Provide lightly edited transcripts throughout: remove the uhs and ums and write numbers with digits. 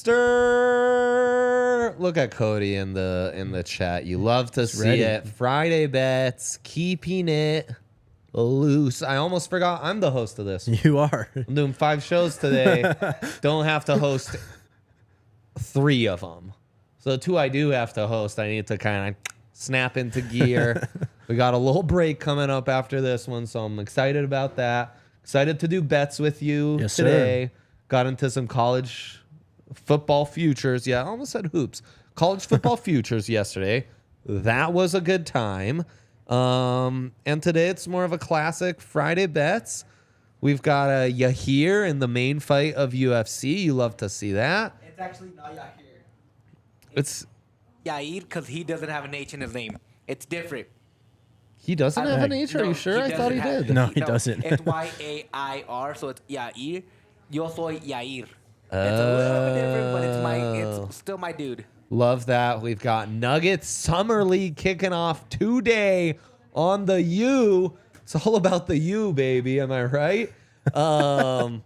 Monster. Look at Cody in the chat. You love to see it. Friday bets, keeping it loose. I almost forgot I'm the host of this. You are. I'm doing 5 shows today. Don't have to host 3 of them. So the 2 I do have to host, I need to kind of snap into gear. We got a little break coming up after this one, so I'm excited about that. Excited to do bets with you today. Sir. Got into some college football futures. Yeah, I almost said hoops. College football futures yesterday. That was a good time. And today it's more of a classic Friday bets. We've got Yahir in the main fight of UFC. You love to see that. It's actually not Yahir. It's Yair because he doesn't have an H in his name. It's different. He doesn't have an H? Are you sure? I thought he did. No, he doesn't. It's Yair, so it's Yair. Yo soy Yair. It's a little bit different, but it's still my dude. Love that. We've got Nuggets Summer League kicking off today on the U. It's all about the U, baby. Am I right? And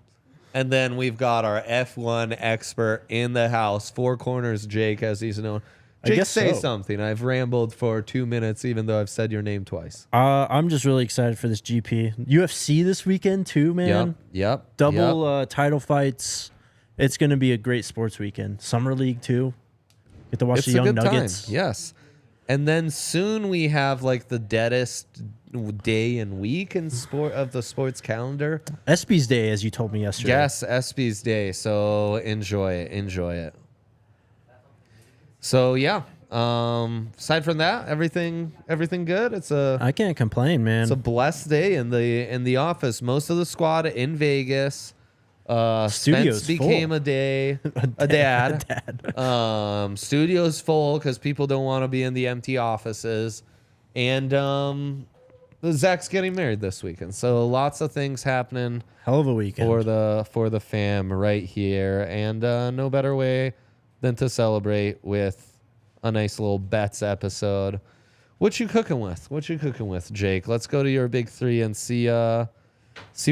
then we've got our F1 expert in the house, Four Corners Jake, as he's known. Jake, say something. I've rambled for 2 minutes, even though I've said your name twice. I'm just really excited for this GP. UFC this weekend, too, man. Yep. Double title fights. It's going to be a great sports weekend. Summer League, too. Get to watch the young Nuggets. Time. Yes. And then soon we have like the deadest day and week in sport of the sports calendar. ESPY's Day, as you told me yesterday. Yes, ESPY's Day. So enjoy it. Enjoy it. So yeah. Aside from that, everything good. I can't complain, man. It's a blessed day in the office. Most of the squad in Vegas. Spence became a dad. Studio's full because people don't want to be in the empty offices, and Zach's getting married this weekend, so lots of things happening. Hell of a weekend for the fam right here, and no better way than to celebrate with a nice little bets episode. What you cooking with, Jake? Let's go to your big 3 and see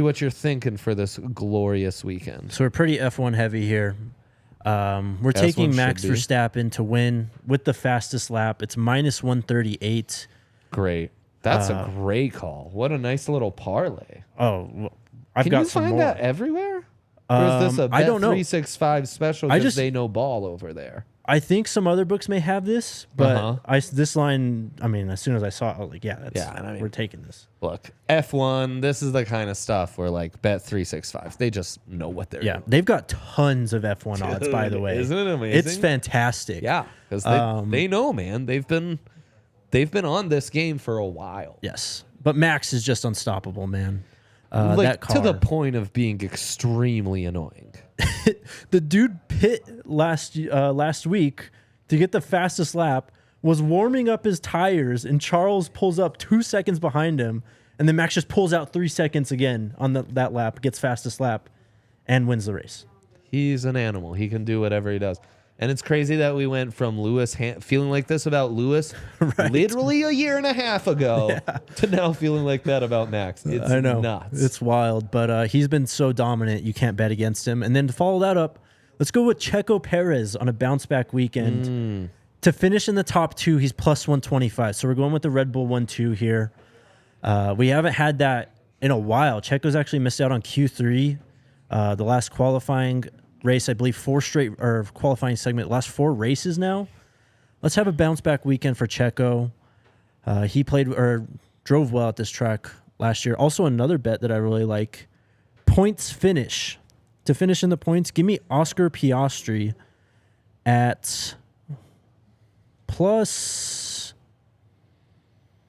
what you're thinking for this glorious weekend. So we're pretty F1 heavy here. We're taking Max Verstappen to win with the fastest lap. It's minus 138. Great. That's a great call. What a nice little parlay. Oh, well, I've got some more. Can you find that everywhere? Or is this a Bet 365 special because they know ball over there? I think some other books may have this, but this line, I mean, as soon as I saw it, I was like, we're taking this. Look, F1, this is the kind of stuff where like Bet 365, they just know what they're doing. They've got tons of F1 odds, by the way. Isn't it amazing? It's fantastic. Yeah, because they know, man. They've been on this game for a while. Yes, but Max is just unstoppable, man. That car, to the point of being extremely annoying. The dude pit last week to get the fastest lap, was warming up his tires, and Charles pulls up 2 seconds behind him, and then Max just pulls out 3 seconds again on that lap, gets fastest lap, and wins the race. He's an animal. He can do whatever he does. And it's crazy that we went from Lewis feeling like this about Lewis literally a year and a half ago to now feeling like that about Max. It's nuts. It's wild, but he's been so dominant, you can't bet against him. And then to follow that up, let's go with Checo Perez on a bounce-back weekend. To finish in the top 2, he's plus 125. So we're going with the Red Bull 1-2 here. We haven't had that in a while. Checo's actually missed out on Q3, the last qualifying race, I believe 4 straight or qualifying segment, last 4 races now. Let's have a bounce back weekend for Checo. He played or drove well at this track last year. Also another bet that I really like, points finish. To finish in the points, give me Oscar Piastri at plus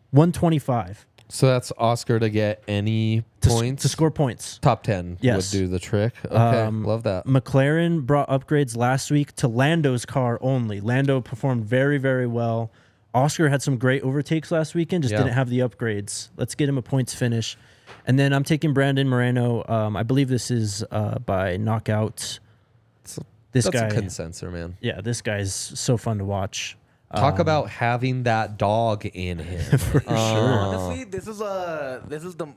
125. So that's Oscar to get any points? To score points. Top 10 would do the trick. Okay, love that. McLaren brought upgrades last week to Lando's car only. Lando performed very, very well. Oscar had some great overtakes last weekend, just didn't have the upgrades. Let's get him a points finish. And then I'm taking Brandon Moreno. I believe this is by knockout. That's a consensor, man. Yeah, this guy's so fun to watch. Talk about having that dog in him. For sure. Honestly, this is the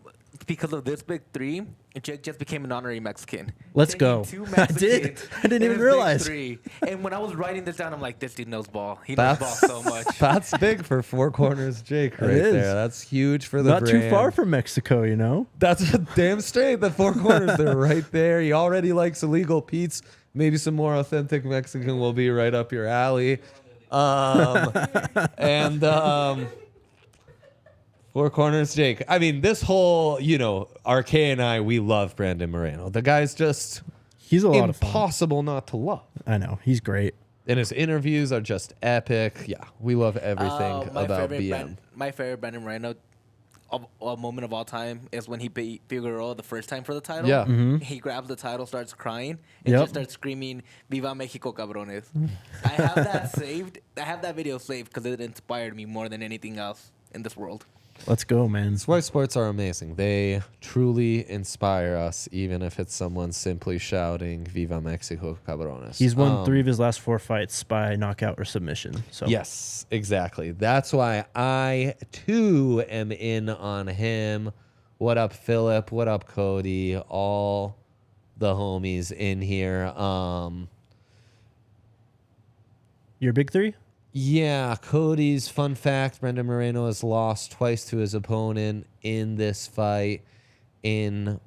because of this big three. Jake just became an honorary Mexican. Let's Taking go. two I did. Mexicans I didn't in even his big realize. three. And when I was writing this down, I'm like, this dude knows ball. He knows ball so much. That's big for Four Corners Jake right is. there. That's huge for the Not brand. too far from Mexico, you know? That's damn straight. The Four Corners, they're right there. He already likes illegal Pete's. Maybe some more authentic Mexican will be right up your alley. Four Corners Jake. I mean, this whole, RK and I, we love Brandon Moreno. The guy's just He's a lot of fun. impossible not to love. I know. He's great. And his interviews are just epic. Yeah, we love everything about BM. My favorite Brandon Moreno a moment of all time is when he beat Figueroa the first time for the title. Yeah. He grabs the title, starts crying, and Yep. just starts screaming, "Viva Mexico, cabrones!" I have that saved. I have that video saved because it inspired me more than anything else in this world. Let's go, man. That's why sports are amazing. They truly inspire us, even if it's someone simply shouting "Viva Mexico, cabrones." He's won 3 of his last 4 fights by knockout or submission. So Yes, exactly. That's why I too am in on him. What up, Philip? What up, Cody? All the homies in here. Your big 3? Yeah, Cody's fun fact, Brandon Moreno has lost twice to his opponent in this fight in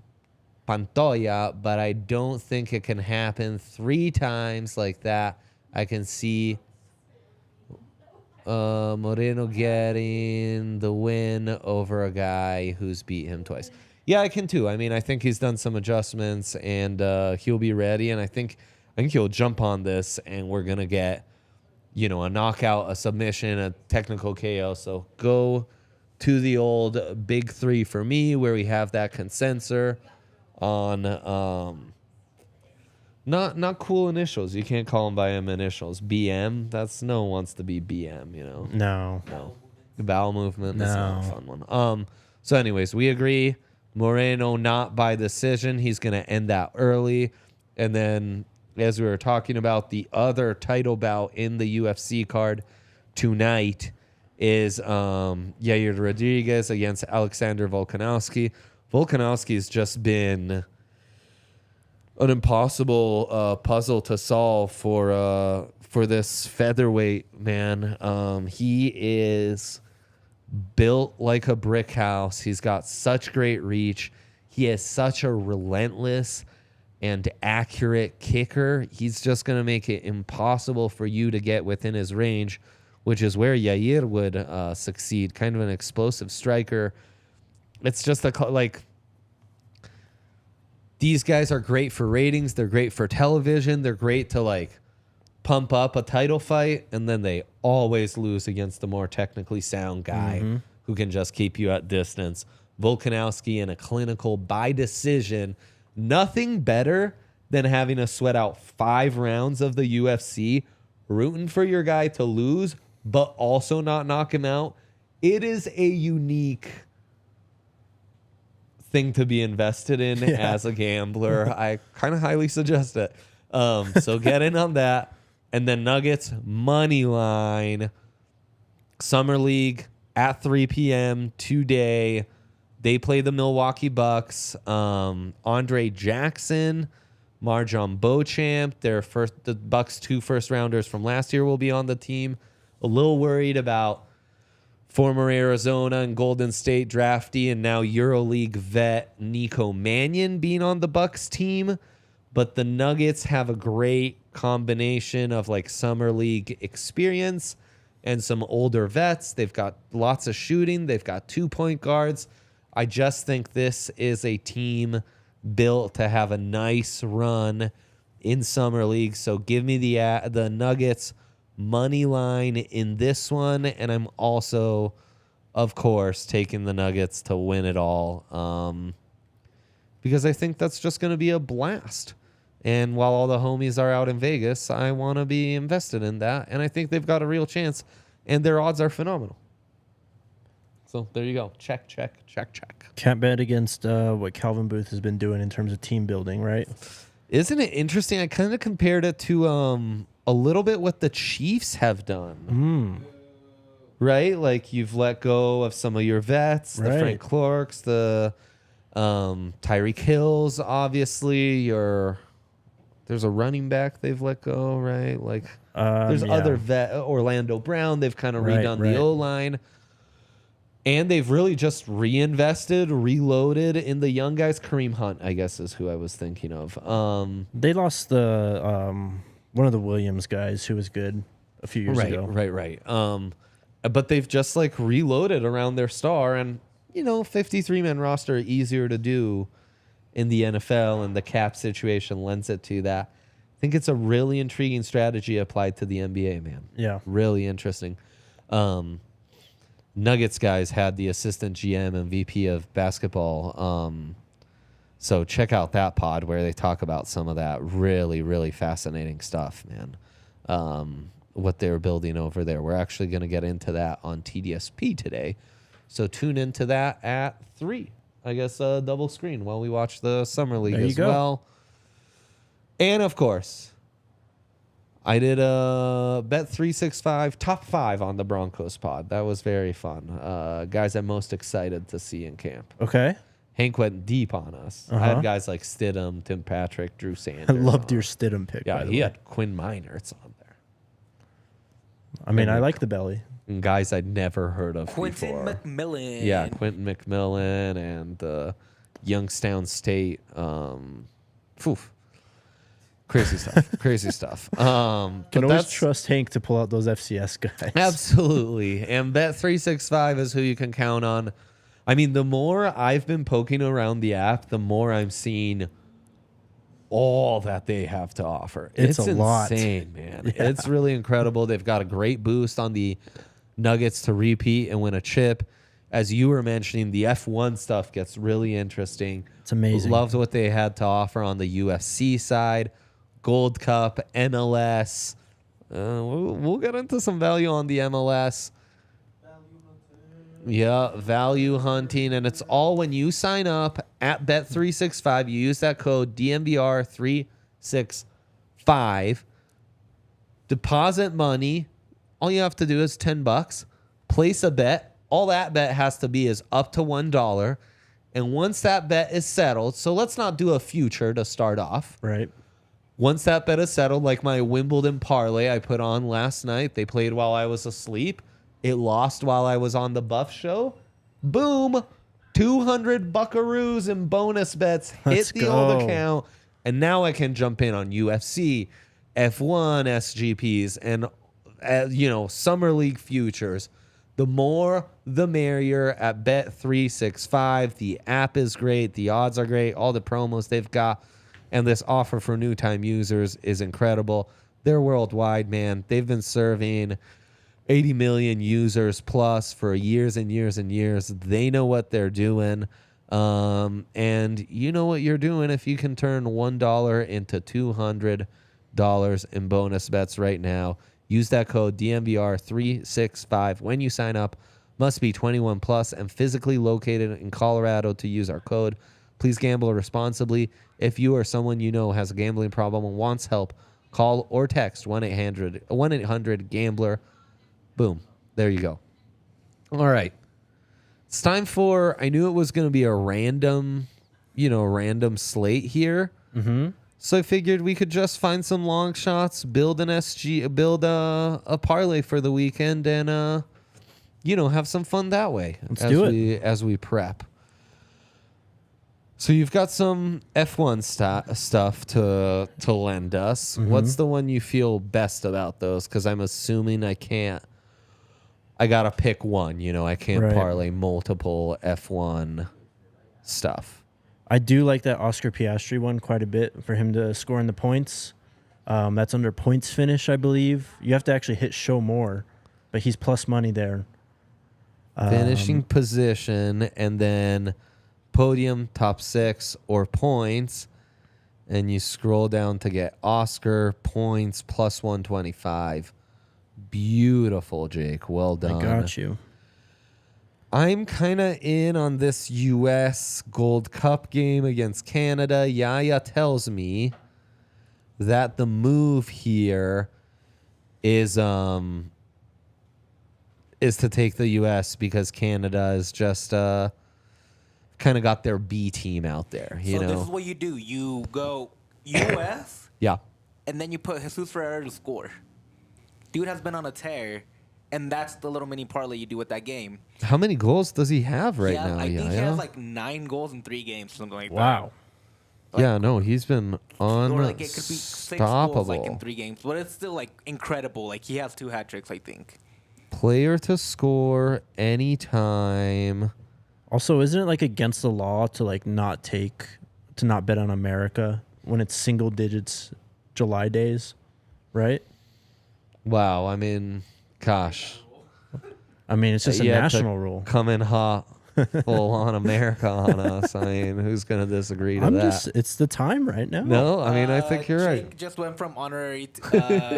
Pantoja, but I don't think it can happen 3 times like that. I can see Moreno getting the win over a guy who's beat him twice. Yeah, I can too. I mean, I think he's done some adjustments and he'll be ready, and I think he'll jump on this and we're going to get a knockout, a submission, a technical KO. So go to the old big 3 for me, where we have that consensus on not cool initials. You can't call them by M initials. BM. No one wants to be BM. No. The bowel movement. That's not a No. fun one. So anyways, we agree. Moreno not by decision. He's gonna end that early, and then, as we were talking about, the other title bout in the UFC card tonight is Yair Rodriguez against Alexander Volkanovski. Volkanovski's just been an impossible puzzle to solve for this featherweight man. He is built like a brick house. He's got such great reach. He has such a relentless and accurate kicker. He's just going to make it impossible for you to get within his range, which is where Yair would succeed. Kind of an explosive striker. It's just these guys are great for ratings. They're great for television. They're great to pump up a title fight, and then they always lose against the more technically sound guy who can just keep you at distance. Volkanovski in a clinical by decision. Nothing better than having to sweat out 5 rounds of the UFC, rooting for your guy to lose, but also not knock him out. It is a unique thing to be invested in as a gambler. I kind of highly suggest it. So get in on that. And then Nuggets, money line, Summer League at 3 p.m. today. They play the Milwaukee Bucks. Andre Jackson, Marjon Beauchamp, the Bucks 2 first-rounders from last year will be on the team. A little worried about former Arizona and Golden State draftee and now EuroLeague vet Nico Mannion being on the Bucks team. But the Nuggets have a great combination of Summer League experience and some older vets. They've got lots of shooting. They've got 2 point guards. I just think this is a team built to have a nice run in Summer League. So give me the Nuggets money line in this one. And I'm also, of course, taking the Nuggets to win it all because I think that's just going to be a blast. And while all the homies are out in Vegas, I want to be invested in that. And I think they've got a real chance. And their odds are phenomenal. So there you go. Check. Can't bet against what Calvin Booth has been doing in terms of team building, right? Isn't it interesting? I kind of compared it to a little bit what the Chiefs have done. Right? Like you've let go of some of your vets, the Frank Clarks, the Tyreek Hills, obviously. There's a running back they've let go, right? Like there's other Orlando Brown, they've kind of redone the O-line. And they've really just reinvested, reloaded in the young guys. Kareem Hunt, I guess, is who I was thinking of. They lost the one of the Williams guys who was good a few years ago. Right. But they've just like reloaded around their star, and 53-man roster easier to do in the NFL, and the cap situation lends it to that. I think it's a really intriguing strategy applied to the NBA, man. Yeah, really interesting. Nuggets guys had the assistant GM and VP of basketball. So check out that pod where they talk about some of that really, really fascinating stuff, man. What they're building over there. We're actually going to get into that on TDSP today. So tune into that at 3. I guess double screen while we watch the Summer League as well. And of course, I did a Bet365 top 5 on the Broncos pod. That was very fun. Guys I'm most excited to see in camp. Okay. Hank went deep on us. I had guys like Stidham, Tim Patrick, Drew Sanders. I loved your Stidham pick. Yeah, he had Quinn Meinerz on there. I mean, I like the belly. And guys I'd never heard of Quentin before. McMillan. Yeah, Quentin McMillan and Youngstown State. Crazy stuff. Crazy stuff. Can always trust Hank to pull out those FCS guys. Absolutely. And Bet365 is who you can count on. I mean, the more I've been poking around the app, the more I'm seeing all that they have to offer. It's a lot. Insane, man. Yeah. It's really incredible. They've got a great boost on the Nuggets to repeat and win a chip. As you were mentioning, the F1 stuff gets really interesting. It's amazing. Loved what they had to offer on the UFC side. Gold Cup, MLS. We'll get into some value on the MLS. Yeah, value hunting. And it's all when you sign up at Bet365. You use that code DNVR365. Deposit money. All you have to do is $10. Place a bet. All that bet has to be is up to $1. And once that bet is settled, so let's not do a future to start off. Right. Once that bet is settled, like my Wimbledon parlay I put on last night, they played while I was asleep. It lost while I was on the Buff Show. Boom. 200 buckaroos in bonus bets hit the old account. And now I can jump in on UFC, F1, SGPs, and, Summer League futures. The more, the merrier at Bet365. The app is great. The odds are great. All the promos they've got. And this offer for new time users is incredible. They're worldwide, man. They've been serving 80 million users plus for years and years and years. They know what they're doing. And you know what you're doing if you can turn $1 into $200 in bonus bets right now. Use that code DNVR365 when you sign up. Must be 21 plus and physically located in Colorado to use our code. Please gamble responsibly. If you or someone you know has a gambling problem and wants help, call or text 1-800-GAMBLER. Boom. There you go. All right. It's time for, I knew it was going to be a random slate here. Mm-hmm. So I figured we could just find some long shots, build a parlay for the weekend, and have some fun that way. Let's do it as we prep. So you've got some F1 stuff to lend us. Mm-hmm. What's the one you feel best about those? Because I'm assuming I got to pick one. I can't parlay multiple F1 stuff. I do like that Oscar Piastri one quite a bit for him to score in the points. That's under points finish, I believe. You have to actually hit show more, but he's plus money there. Finishing position and then podium, top 6, or points. And you scroll down to get Oscar, points, plus 125. Beautiful, Jake. Well done. I got you. I'm kind of in on this U.S. Gold Cup game against Canada. Yaya tells me that the move here is to take the U.S. because Canada is just kind of got their B team out there. You So know? this is what you do. You go U.S. Yeah. and then you put Jesus Ferreira to score. Dude has been on a tear, and that's the little mini parlay you do with that game. How many goals does he have right now? I think he Yeah. has like 9 goals in 3 games, something like that. Wow. Yeah, no, he's been Or like it could be 6 goals like in unstoppable. 3 games, but it's still like incredible. Like he has 2 hat tricks, I think. Player to score anytime. Also, isn't it like against the law to like not bet on America when it's single digits July days, right? Wow, I mean, gosh. I mean, it's just a You have to national rule. Come in hot, full on America on us. I mean, who's going to disagree to that? It's the time right now. No, I mean, I think you're Jake right. just went from honorary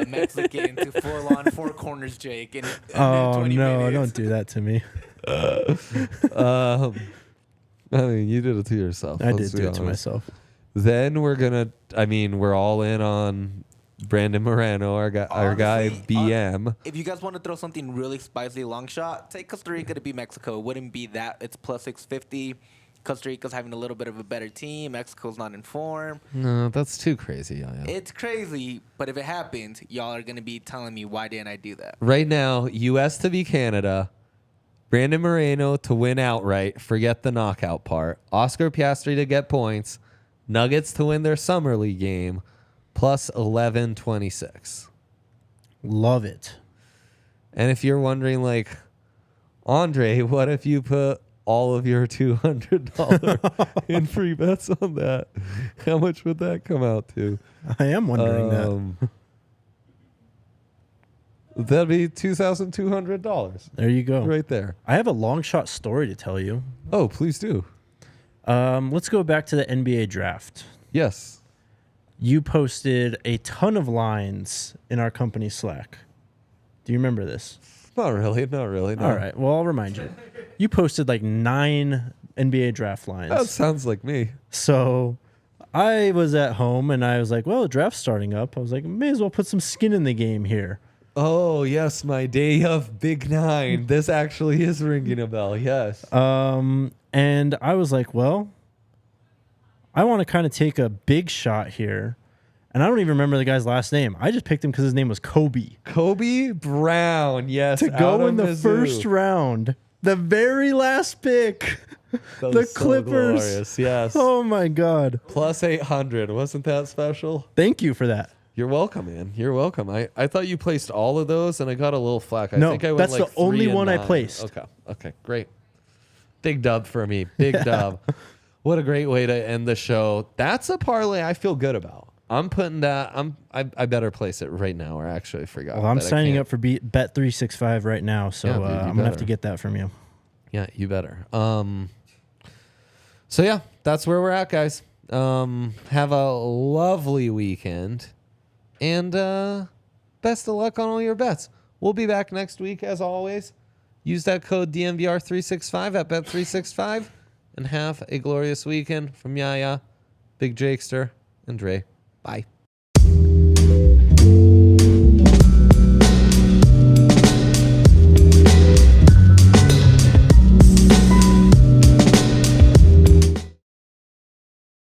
Mexican to full on 4 corners, Jake. In Oh 20 no, minutes. don't do that to me. I mean, you did it to yourself. I let's did be do it to honest. myself. Then we're all in on Brandon Moreno, our guy Honestly, BM. If you guys want to throw something really spicy long shot, take Costa Rica to beat Mexico. It wouldn't be that. It's plus 650. Costa Rica's having a little bit of a better team. Mexico's not in form. No, that's too crazy. Yeah. It's crazy, but if it happens, y'all are going to be telling me, why didn't I do that? Right now, U.S. to beat Canada, Brandon Moreno to win outright, forget the knockout part, Oscar Piastri to get points, Nuggets to win their Summer League game, plus 1126. Love it. And if you're wondering, like, Andre, what if you put all of your $200 in free bets on that? How much would that come out to? I am wondering that. That'd be $2,200 There you go. right there. I have a long shot story to tell you. Oh, please do. Let's go back to the NBA draft. Yes. You posted a ton of lines in our company Slack. Do you remember this? Not really. No. All right. Well, I'll remind you. You posted like 9 NBA draft lines. That sounds like me. So I was at home and I was like, well, the draft's starting up. I was like, may as well put some skin in the game here. Oh, yes, my day of Big 9. This actually is ringing a bell. Yes. And I was like, well, I want to kind of take a big shot here. And I don't even remember the guy's last name. I just picked him because his name was Kobe. Kobe Brown. Yes. To go out in of the Mizzou. first round, the very last pick. That the was so Clippers. glorious. Yes. Oh my God. Plus 800. Wasn't that special? Thank you for that. You're welcome, man. You're welcome. I thought you placed all of those, and I got a little flack. I No, think I went that's like the only 3 and one I 9. placed. Okay, great. Big dub for me. Big dub. What a great way to end the show. That's a parlay I feel good about. I'm putting that. I better place it right now, or actually I forgot. Well, I'm that I signing can't. up for Bet365 right now, so Yeah, dude, you I'm going to have better. to get that from you. Yeah, you better. So yeah, that's where we're at, guys. Have a lovely weekend, and best of luck on all your bets. We'll be back next week as always. Use that code DNVR365 at Bet365, and have a glorious weekend from Yaya, Big Jakester, and Dre. Bye.